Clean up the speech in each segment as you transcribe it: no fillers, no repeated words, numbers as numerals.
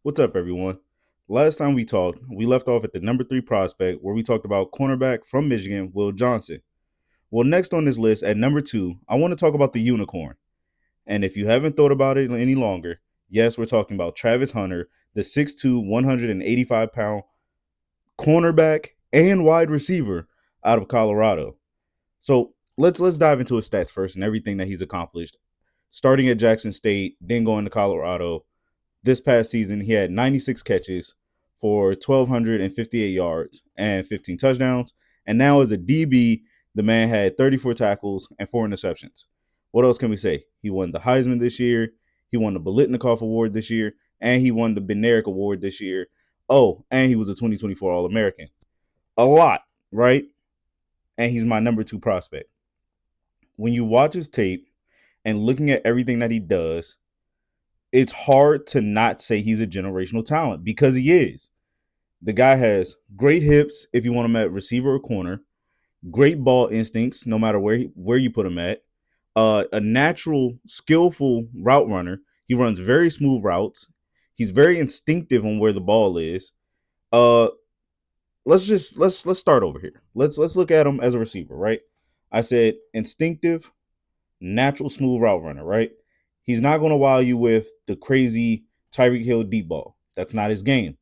What's up, everyone? Last time we talked, we left off at the number 3 prospect where we talked about cornerback from Michigan, Will Johnson. Well, next on this list at number 2, I want to talk about the unicorn. And if you haven't thought about it any longer, yes, we're talking about Travis Hunter, the 6'2", 185-pound cornerback and wide receiver out of Colorado. So let's dive into his stats first and everything that he's accomplished. Starting at Jackson State, then going to Colorado, this past season, he had 96 catches for 1,258 yards and 15 touchdowns. And now, as a DB, the man had 34 tackles and 4 interceptions. What else can we say? He won the Heisman this year. He won the Bolitnikoff Award this year. And he won the Benerick Award this year. Oh, and he was a 2024 All-American. A lot, right? And he's my number 2 prospect. When you watch his tape and looking at everything that he does, it's hard to not say he's a generational talent because he is. The guy has great hips if you want him at receiver or corner, great ball instincts no matter where you put him at, a natural, skillful route runner. He runs very smooth routes. He's very instinctive on where the ball is. Uh, let's start over here. Let's look at him as a receiver, right? I said instinctive, natural, smooth route runner, right? He's not going to wow you with the crazy Tyreek Hill deep ball. That's not his game.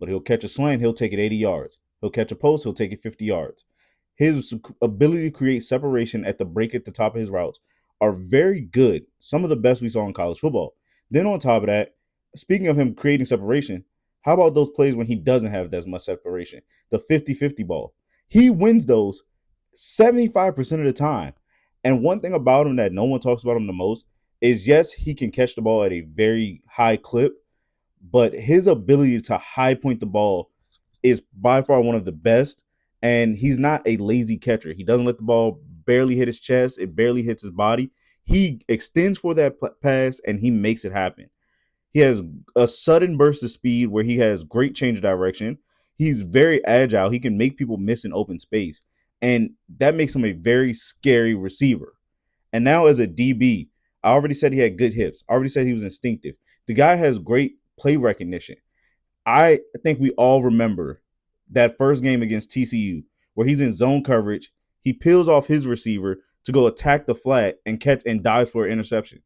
But he'll catch a slant, he'll take it 80 yards. He'll catch a post, he'll take it 50 yards. His ability to create separation at the break at the top of his routes are very good. Some of the best we saw in college football. Then on top of that, speaking of him creating separation, how about those plays when he doesn't have that much separation? The 50-50 ball. He wins those 75% of the time. And one thing about him that no one talks about him the most is, yes, he can catch the ball at a very high clip, but his ability to high point the ball is by far one of the best. And he's not a lazy catcher. He doesn't let the ball barely hit his chest. It barely hits his body. He extends for that pass and he makes it happen. He has a sudden burst of speed where he has great change of direction. He's very agile. He can make people miss in open space. And that makes him a very scary receiver. And now as a DB, I already said he had good hips. I already said he was instinctive. The guy has great play recognition. I think we all remember that first game against TCU where he's in zone coverage. He peels off his receiver to go attack the flat and catch and dives for an interception.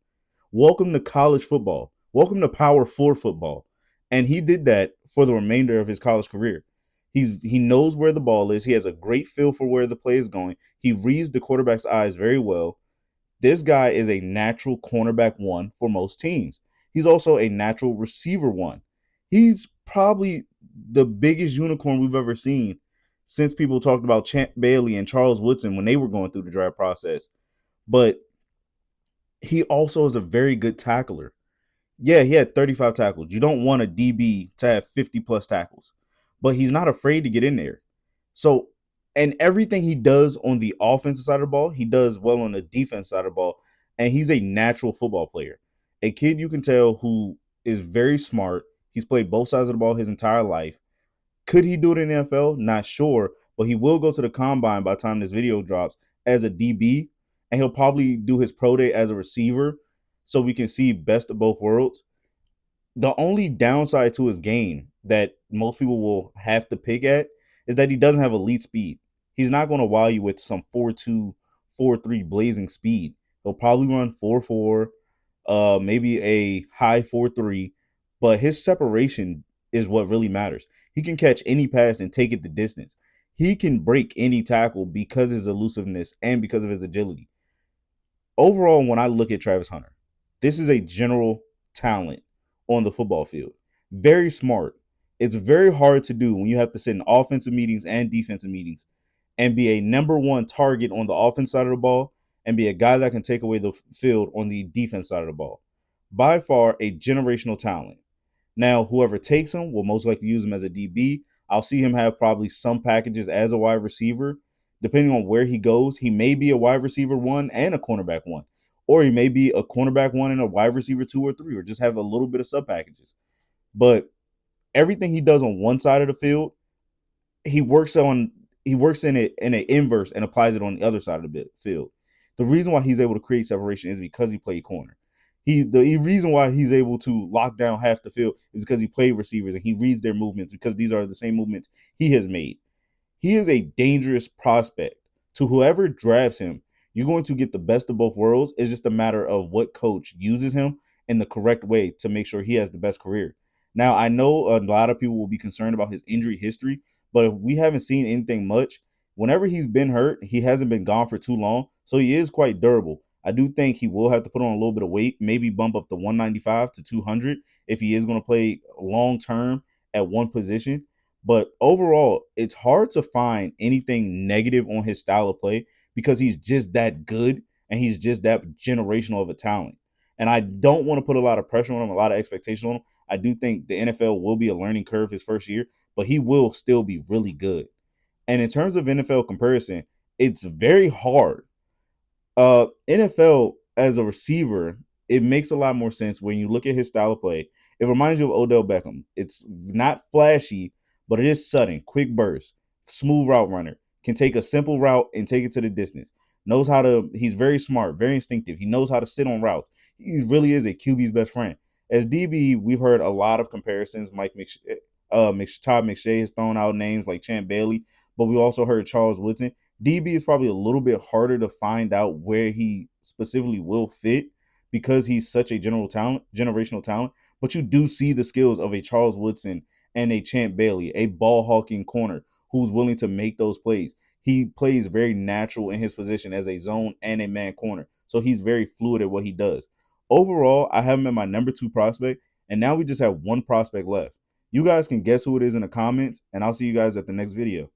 Welcome to college football. Welcome to Power 4 football. And he did that for the remainder of his college career. He knows where the ball is. He has a great feel for where the play is going. He reads the quarterback's eyes very well. This guy is a natural cornerback 1 for most teams. He's also a natural receiver 1. He's probably the biggest unicorn we've ever seen since people talked about Champ Bailey and Charles Woodson when they were going through the draft process. But he also is a very good tackler. Yeah, he had 35 tackles. You don't want a DB to have 50-plus tackles. But he's not afraid to get in there. So, and everything he does on the offensive side of the ball, he does well on the defense side of the ball. And he's a natural football player. A kid you can tell who is very smart. He's played both sides of the ball his entire life. Could he do it in the NFL? Not sure. But he will go to the combine by the time this video drops as a DB. And he'll probably do his pro day as a receiver so we can see best of both worlds. The only downside to his game that most people will have to pick at is that he doesn't have elite speed. He's not going to wow you with some 4.2, 4.3 blazing speed. He'll probably run 4.4, maybe a high 4.3, but his separation is what really matters. He can catch any pass and take it the distance. He can break any tackle because of his elusiveness and because of his agility. Overall, when I look at Travis Hunter, this is a general talent on the football field. Very smart. It's very hard to do when you have to sit in offensive meetings and defensive meetings and be a number 1 target on the offense side of the ball and be a guy that can take away the field on the defense side of the ball. By far a generational talent. Now, whoever takes him will most likely use him as a DB. I'll see him have probably some packages as a wide receiver. Depending on where he goes, he may be a wide receiver 1 and a cornerback 1. Or he may be a cornerback 1 and a wide receiver 2 or 3, or just have a little bit of sub packages. But everything he does on one side of the field, he works in it in an inverse and applies it on the other side of the field. The reason why he's able to create separation is because he played corner. The reason why he's able to lock down half the field is because he played receivers and he reads their movements, because these are the same movements he has made. He is a dangerous prospect. To whoever drafts him, you're going to get the best of both worlds. It's just a matter of what coach uses him in the correct way to make sure he has the best career. Now, I know a lot of people will be concerned about his injury history, but if we haven't seen anything much, whenever he's been hurt, he hasn't been gone for too long. So he is quite durable. I do think he will have to put on a little bit of weight, maybe bump up to 195 to 200 if he is going to play long term at one position. But overall, it's hard to find anything negative on his style of play because he's just that good and he's just that generational of a talent. And I don't want to put a lot of pressure on him, a lot of expectation on him. I do think the NFL will be a learning curve his first year, but he will still be really good. And in terms of NFL comparison, it's very hard. NFL as a receiver, it makes a lot more sense when you look at his style of play. It reminds you of Odell Beckham. It's not flashy, but it is sudden, quick burst, smooth route runner. Can take a simple route and take it to the distance. Knows how to. He's very smart, very instinctive. He knows how to sit on routes. He really is a QB's best friend. As DB, we've heard a lot of comparisons. Todd McShay has thrown out names like Champ Bailey, but we also heard Charles Woodson. DB is probably a little bit harder to find out where he specifically will fit because he's such a generational talent. But you do see the skills of a Charles Woodson and a Champ Bailey, a ball hawking corner who's willing to make those plays. He plays very natural in his position as a zone and a man corner. So he's very fluid at what he does. Overall, I have him at my number 2 prospect, and now we just have one prospect left. You guys can guess who it is in the comments, and I'll see you guys at the next video.